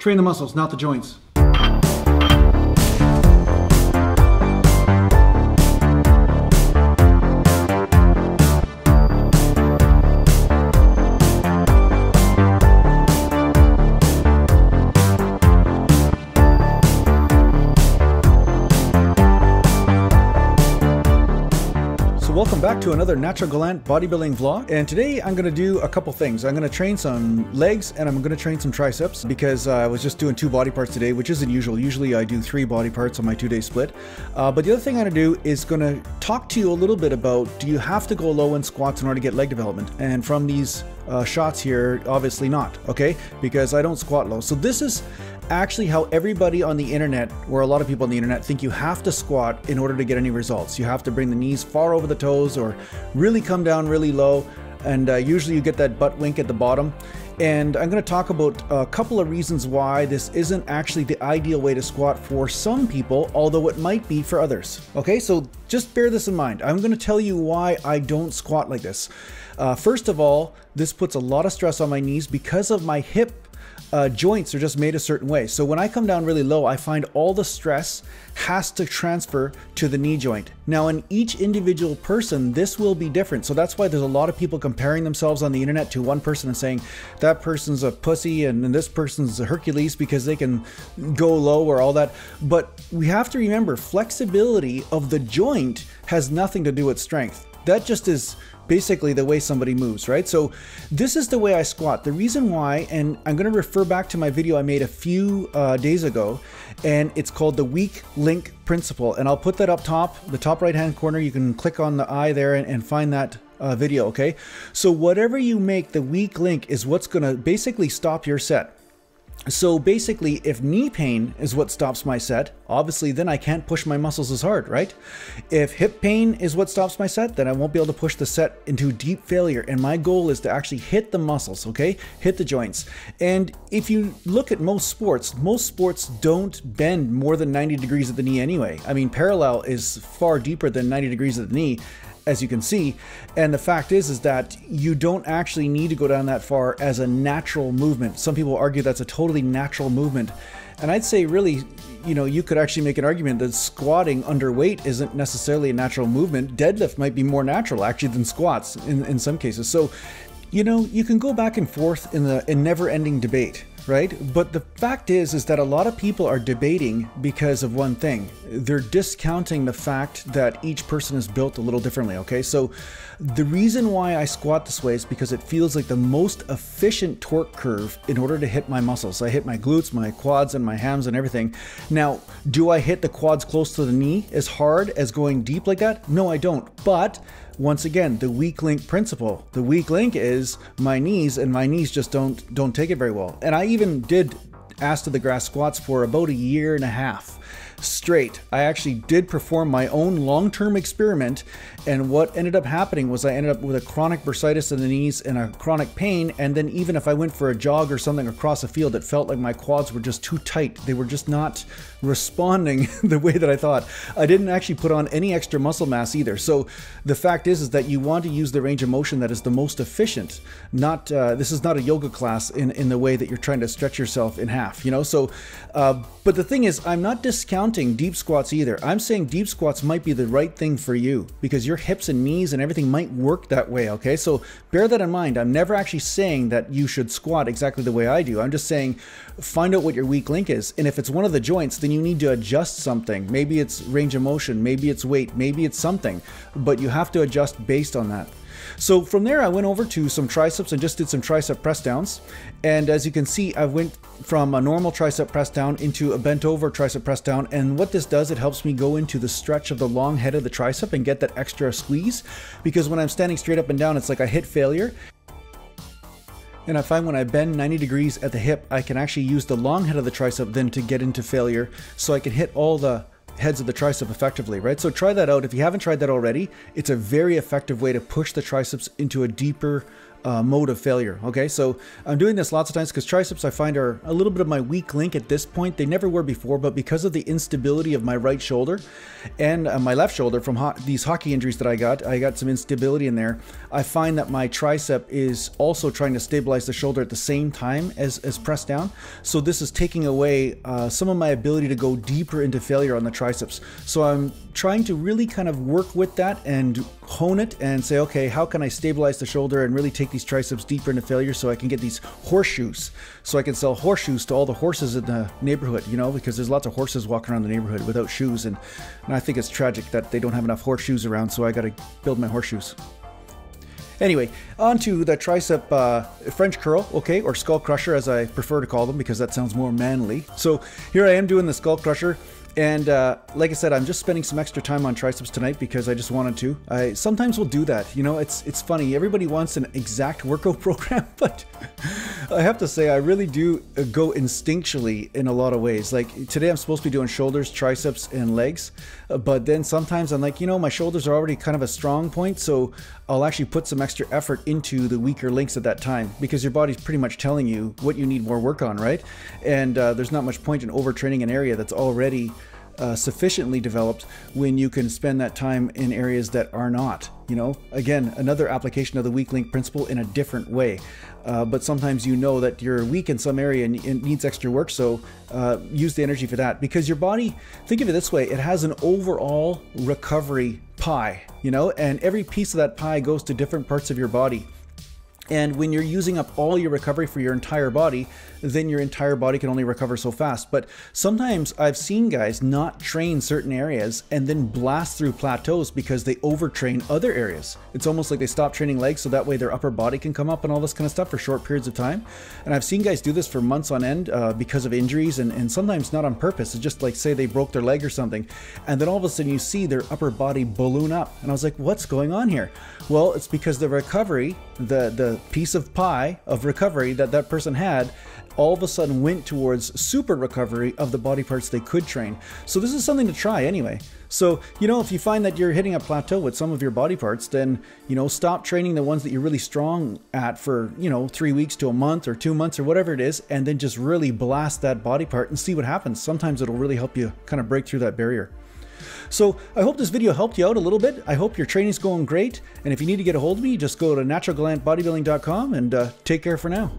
Train the muscles, not the joints. Welcome back to another Natural Gallant bodybuilding vlog, and today I'm going to do a couple things. I'm going to train some legs and I'm going to train some triceps because I was just doing 2 body parts today, which isn't usual. Usually I do 3 body parts on my 2-day split. But the other thing I'm going to do is going to talk to you a little bit about, do you have to go low in squats in order to get leg development? And from these shots here, obviously not, okay? Because I don't squat low. So this is actually how everybody on the internet, or a lot of people on the internet, think you have to squat in order to get any results. You have to bring the knees far over the toes or really come down really low, and usually you get that butt wink at the bottom. And I'm going to talk about a couple of reasons why this isn't actually the ideal way to squat for some people, although it might be for others. Okay, so just bear this in mind. I'm going to tell you why I don't squat like this. First of all, this puts a lot of stress on my knees because of my hip joints are just made a certain way. So when I come down really low, I find all the stress has to transfer to the knee joint. Now in each individual person, this will be different. So that's why there's a lot of people comparing themselves on the internet to one person and saying that person's a pussy and this person's a Hercules because they can go low or all that. But we have to remember, flexibility of the joint has nothing to do with strength. That just is basically the way somebody moves, right? So this is the way I squat. The reason why, and I'm going to refer back to my video I made a few days ago, and it's called the weak link principle. And I'll put that up top, the top right hand corner. You can click on the eye there and find that video, okay? So whatever you make the weak link is what's going to basically stop your set. So basically, if knee pain is what stops my set, obviously then I can't push my muscles as hard, right? If hip pain is what stops my set, then I won't be able to push the set into deep failure. And my goal is to actually hit the muscles, okay? Hit the joints. And if you look at most sports don't bend more than 90 degrees at the knee anyway. I mean, parallel is far deeper than 90 degrees at the knee, as you can see. And the fact is that you don't actually need to go down that far as a natural movement. Some people argue that's a totally natural movement. And I'd say really, you know, you could actually make an argument that squatting underweight isn't necessarily a natural movement. Deadlift might be more natural actually than squats in some cases. So, you know, you can go back and forth in the never-ending debate, right? But the fact is that a lot of people are debating because of one thing. They're discounting the fact that each person is built a little differently, okay? So the reason why I squat this way is because it feels like the most efficient torque curve in order to hit my muscles. I hit my glutes, my quads, and my hams and everything. Now, do I hit the quads close to the knee as hard as going deep like that? No, I don't. But once again, the weak link principle. The weak link is my knees, and my knees just don't take it very well. And I even did ass to the grass squats for about 1.5 years straight. I actually did perform my own long-term experiment, and what ended up happening was I ended up with a chronic bursitis in the knees and a chronic pain. And then even if I went for a jog or something across a field, it felt like my quads were just too tight. They were just not responding the way that I thought. I didn't actually put on any extra muscle mass either. So the fact is that you want to use the range of motion that is the most efficient. Not this is not a yoga class in the way that you're trying to stretch yourself in half, you know? So but the thing is, I'm not discounting deep squats either. I'm saying deep squats might be the right thing for you because your hips and knees and everything might work that way, okay? So bear that in mind. I'm never actually saying that you should squat exactly the way I do. I'm just saying find out what your weak link is. And if it's one of the joints, then you need to adjust something. Maybe it's range of motion, maybe it's weight, maybe it's something, but you have to adjust based on that. So from there, I went over to some triceps and just did some tricep press downs. And as you can see, I went from a normal tricep press down into a bent over tricep press down. And what this does, it helps me go into the stretch of the long head of the tricep and get that extra squeeze. Because when I'm standing straight up and down, it's like I hit failure. And I find when I bend 90 degrees at the hip, I can actually use the long head of the tricep then to get into failure. So I can hit all the heads of the tricep effectively, right? So try that out. If you haven't tried that already, it's a very effective way to push the triceps into a deeper mode of failure. Okay, so I'm doing this lots of times because triceps I find are a little bit of my weak link at this point. They never were before, but because of the instability of my right shoulder and my left shoulder from these hockey injuries that I got some instability in there. I find that my tricep is also trying to stabilize the shoulder at the same time as press down. So this is taking away some of my ability to go deeper into failure on the triceps. So I'm trying to really kind of work with that and hone it and say, okay, how can I stabilize the shoulder and really take these triceps deeper into failure so I can get these horseshoes, so I can sell horseshoes to all the horses in the neighborhood, you know, because there's lots of horses walking around the neighborhood without shoes, and I think it's tragic that they don't have enough horseshoes around, so I got to build my horseshoes. Anyway, on to the tricep French curl, okay, or skull crusher as I prefer to call them because that sounds more manly. So here I am doing the skull crusher. And like I said, I'm just spending some extra time on triceps tonight because I just wanted to. I sometimes will do that. You know, it's funny. Everybody wants an exact workout program, but I have to say I really do go instinctually in a lot of ways. Like today I'm supposed to be doing shoulders, triceps, and legs. But then sometimes I'm like, you know, my shoulders are already kind of a strong point, so I'll actually put some extra effort into the weaker links at that time because your body's pretty much telling you what you need more work on, right? And there's not much point in overtraining an area that's already sufficiently developed when you can spend that time in areas that are not, you know. Again, another application of the weak link principle in a different way. But sometimes you know that you're weak in some area and it needs extra work, so use the energy for that. Because your body, think of it this way, it has an overall recovery pie, you know, and every piece of that pie goes to different parts of your body. And when you're using up all your recovery for your entire body, then your entire body can only recover so fast. But sometimes I've seen guys not train certain areas and then blast through plateaus because they overtrain other areas. It's almost like they stop training legs so that way their upper body can come up and all this kind of stuff for short periods of time. And I've seen guys do this for months on end because of injuries and sometimes not on purpose. It's just like, say they broke their leg or something, and then all of a sudden you see their upper body balloon up. And I was like, what's going on here? Well, it's because the recovery, the piece of pie of recovery that that person had all of a sudden went towards super recovery of the body parts they could train. So this is something to try anyway. So, you know, if you find that you're hitting a plateau with some of your body parts, then, you know, stop training the ones that you're really strong at for, you know, 3 weeks to a month or 2 months or whatever it is, and then just really blast that body part and see what happens. Sometimes it'll really help you kind of break through that barrier. So I hope this video helped you out a little bit. I hope your training's going great. And if you need to get a hold of me, just go to naturalgallantbodybuilding.com and take care for now.